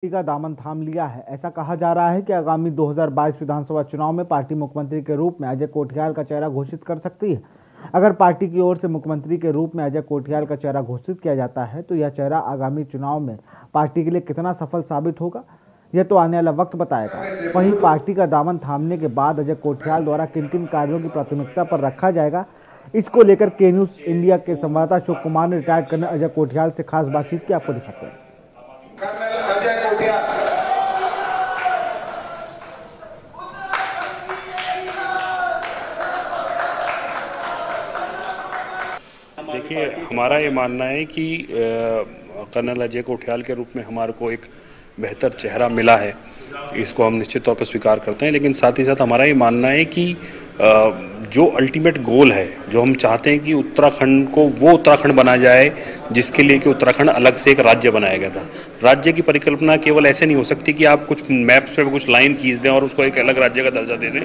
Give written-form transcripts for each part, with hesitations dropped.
Party का दामन थाम लिया है। ऐसा कहा जा रहा है कि आगामी 2022 विधानसभा चुनाव में पार्टी मुख्यमंत्री के रूप में अजय कोठियाल का चेहरा घोषित कर सकती है। अगर पार्टी की ओर से मुख्यमंत्री के रूप में अजय कोठियाल का चेहरा घोषित किया जाता है तो यह चेहरा आगामी चुनाव में पार्टी के लिए कितना सफल साबित होगा, यह तो आने वाला वक्त बताएगा। वहीं पार्टी का दामन थामने के बाद अजय कोठियाल द्वारा किन किन कार्यों की प्राथमिकता पर रखा जाएगा, इसको लेकर के न्यूज इंडिया के संवाददाता अशोक कुमार ने रिटायर्ड कर्नल अजय कोठियाल से खास बातचीत की। आपको दिखाते हैं। देखिए, हमारा ये मानना है कि कर्नल अजय कोठियाल के रूप में हमारे को एक बेहतर चेहरा मिला है, इसको हम निश्चित तौर पर स्वीकार करते हैं। लेकिन साथ ही साथ हमारा ये मानना है कि जो अल्टीमेट गोल है, जो हम चाहते हैं कि उत्तराखंड को वो उत्तराखंड बनाया जाए जिसके लिए कि उत्तराखंड अलग से एक राज्य बनाया गया था। राज्य की परिकल्पना केवल ऐसे नहीं हो सकती कि आप कुछ मैप्स पे कुछ लाइन खींच दें और उसको एक अलग राज्य का दर्जा दे दें।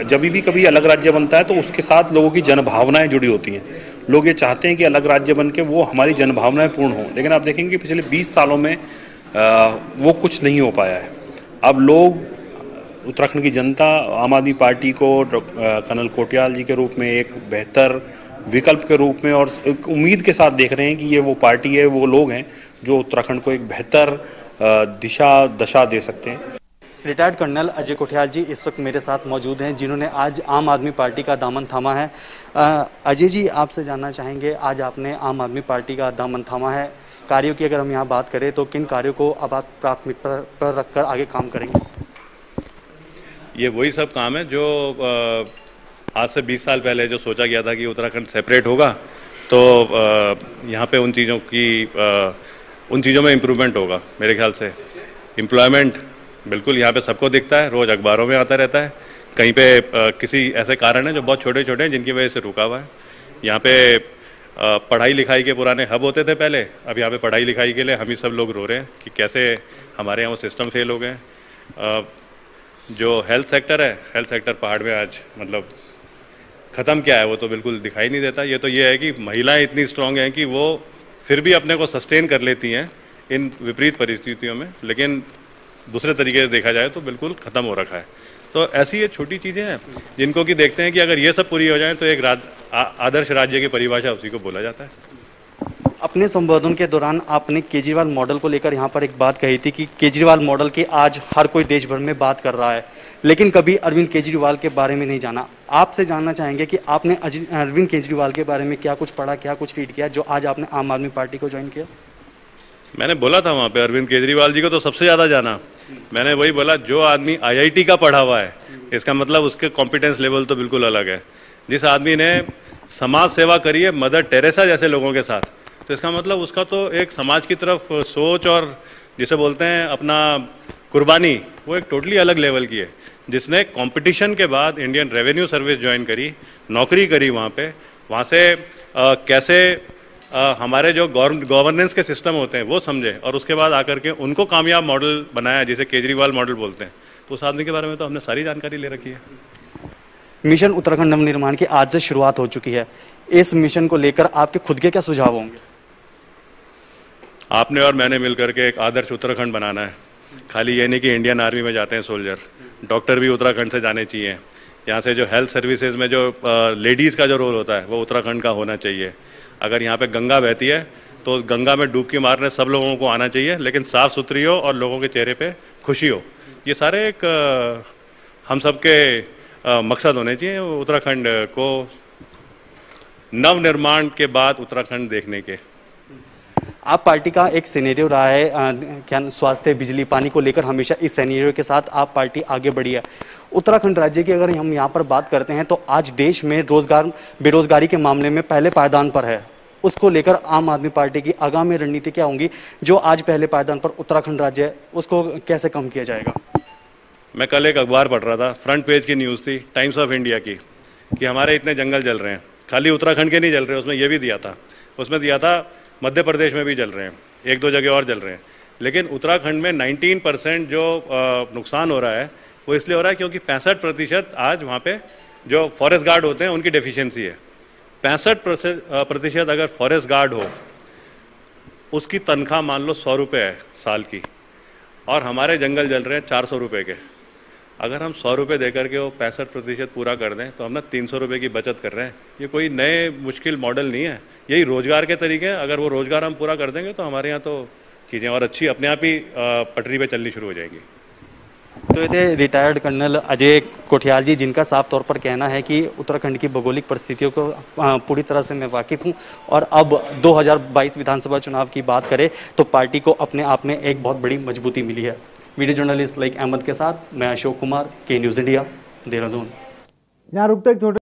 जब भी कभी अलग राज्य बनता है तो उसके साथ लोगों की जनभावनाएं जुड़ी होती हैं। लोग ये चाहते हैं कि अलग राज्य बन के वो हमारी जनभावनाएं पूर्ण हों, लेकिन आप देखेंगे कि पिछले 20 सालों में वो कुछ नहीं हो पाया है। अब लोग, उत्तराखंड की जनता आम आदमी पार्टी को कर्नल कोठियाल जी के रूप में एक बेहतर विकल्प के रूप में और एक उम्मीद के साथ देख रहे हैं कि ये वो पार्टी है, वो लोग हैं जो उत्तराखंड को एक बेहतर दशा दे सकते हैं। रिटायर्ड कर्नल अजय कोठियाल जी इस वक्त मेरे साथ मौजूद हैं, जिन्होंने आज आम आदमी पार्टी का दामन थामा है। अजय जी, आपसे जानना चाहेंगे, आज आपने आम आदमी पार्टी का दामन थामा है, कार्यों की अगर हम यहाँ बात करें तो किन कार्यों को अब आप प्राथमिकता पर रखकर आगे काम करेंगे? ये वही सब काम है जो आज से 20 साल पहले जो सोचा गया था कि उत्तराखंड सेपरेट होगा, तो यहाँ पे उन चीज़ों में इम्प्रूवमेंट होगा। मेरे ख्याल से एम्प्लॉयमेंट बिल्कुल यहाँ पे सबको दिखता है, रोज़ अखबारों में आता रहता है। कहीं पे किसी ऐसे कारण है जो बहुत छोटे छोटे हैं जिनकी वजह से रुका हुआ है। यहाँ पे पढ़ाई लिखाई के पुराने हब होते थे पहले, अब यहाँ पे पढ़ाई लिखाई के लिए हम ही सब लोग रो रहे हैं कि कैसे हमारे यहाँ वो सिस्टम फेल हो गए। जो हेल्थ सेक्टर है, हेल्थ सेक्टर पहाड़ में आज मतलब ख़त्म क्या है वो तो बिल्कुल दिखाई नहीं देता। ये है कि महिलाएं इतनी स्ट्रांग हैं कि वो फिर भी अपने को सस्टेन कर लेती हैं इन विपरीत परिस्थितियों में, लेकिन दूसरे तरीके से देखा जाए तो बिल्कुल ख़त्म हो रखा है। तो ऐसी ये छोटी चीज़ें हैं जिनको कि देखते हैं कि अगर ये सब पूरी हो जाए तो एक आदर्श राज्य की परिभाषा उसी को बोला जाता है। अपने संबोधन के दौरान आपने केजरीवाल मॉडल को लेकर यहाँ पर एक बात कही थी कि केजरीवाल मॉडल की आज हर कोई देश भर में बात कर रहा है, लेकिन कभी अरविंद केजरीवाल के बारे में नहीं जाना। आपसे जानना चाहेंगे कि आपने अरविंद केजरीवाल के बारे में क्या कुछ पढ़ा, क्या कुछ रीड किया जो आज आपने आम आदमी पार्टी को ज्वाइन किया? मैंने बोला था वहाँ पे अरविंद केजरीवाल जी को तो सबसे ज़्यादा जाना। मैंने वही बोला, जो आदमी IIT का पढ़ा हुआ है, इसका मतलब उसके कॉम्पिटेंस लेवल तो बिल्कुल अलग है। जिस आदमी ने समाज सेवा करी है मदर टेरेसा जैसे लोगों के साथ, तो इसका मतलब उसका तो एक समाज की तरफ सोच और जिसे बोलते हैं अपना कुर्बानी, वो एक टोटली अलग लेवल की है। जिसने कंपटीशन के बाद इंडियन रेवेन्यू सर्विस ज्वाइन करी, नौकरी करी वहाँ से कैसे हमारे जो गवर्नेंस के सिस्टम होते हैं वो समझे और उसके बाद आकर के उनको कामयाब मॉडल बनाया जिसे केजरीवाल मॉडल बोलते हैं। तो उस आदमी के बारे में तो हमने सारी जानकारी ले रखी है। मिशन उत्तराखंड नवनिर्माण की आज से शुरुआत हो चुकी है। इस मिशन को लेकर आपके खुद के क्या सुझाव होंगे? आपने और मैंने मिलकर के एक आदर्श उत्तराखंड बनाना है। खाली ये नहीं कि इंडियन आर्मी में जाते हैं सोल्जर, डॉक्टर भी उत्तराखंड से जाने चाहिए। यहाँ से जो हेल्थ सर्विसेज में जो लेडीज़ का जो रोल होता है वो उत्तराखंड का होना चाहिए। अगर यहाँ पे गंगा बहती है तो उस गंगा में डुबकी मारने सब लोगों को आना चाहिए, लेकिन साफ़ सुथरी हो और लोगों के चेहरे पे खुशी हो। ये सारे एक हम सबके मकसद होने चाहिए उत्तराखंड को नवनिर्माण के बाद उत्तराखंड देखने के। आप पार्टी का एक सिनेरियो रहा है, क्या स्वास्थ्य, बिजली, पानी को लेकर हमेशा इस सिनेरियो के साथ आप पार्टी आगे बढ़ी है। उत्तराखंड राज्य की अगर हम यहाँ पर बात करते हैं तो आज देश में बेरोजगारी के मामले में पहले पायदान पर है। उसको लेकर आम आदमी पार्टी की आगामी रणनीति क्या होंगी? जो आज पहले पायदान पर उत्तराखंड राज्य है उसको कैसे कम किया जाएगा? मैं कल एक अखबार पढ़ रहा था, फ्रंट पेज की न्यूज़ थी टाइम्स ऑफ इंडिया की, कि हमारे इतने जंगल जल रहे हैं। खाली उत्तराखंड के नहीं जल रहे, उसमें ये भी दिया था, उसमें दिया था मध्य प्रदेश में भी जल रहे हैं, एक दो जगह और जल रहे हैं। लेकिन उत्तराखंड में 19% जो नुकसान हो रहा है वो इसलिए हो रहा है क्योंकि 65% आज वहाँ पे जो फॉरेस्ट गार्ड होते हैं उनकी डेफिशिएंसी है। 65% अगर फॉरेस्ट गार्ड हो, उसकी तनख्वाह मान लो 100 रुपये है साल की, और हमारे जंगल जल रहे हैं 400 रुपये के। अगर हम 100 रुपये दे करके वो 65% पूरा कर दें तो हम ना 300 रुपये की बचत कर रहे हैं। ये कोई नए मुश्किल मॉडल नहीं है, यही रोज़गार के तरीके हैं। अगर वो रोज़गार हम पूरा कर देंगे तो हमारे यहाँ तो चीज़ें और अच्छी अपने आप ही पटरी पे चलनी शुरू हो जाएगी। तो ये थे रिटायर्ड कर्नल अजय कोठियाल जी, जिनका साफ तौर पर कहना है कि उत्तराखंड की भौगोलिक परिस्थितियों को पूरी तरह से मैं वाकिफ़ हूँ और अब 2022 विधानसभा चुनाव की बात करें तो पार्टी को अपने आप में एक बहुत बड़ी मजबूती मिली है। वीडियो जर्नलिस्ट लाइक अहमद के साथ मैं अशोक कुमार, के न्यूज़ इंडिया, देहरादून। यहाँ रुकते एक छोटे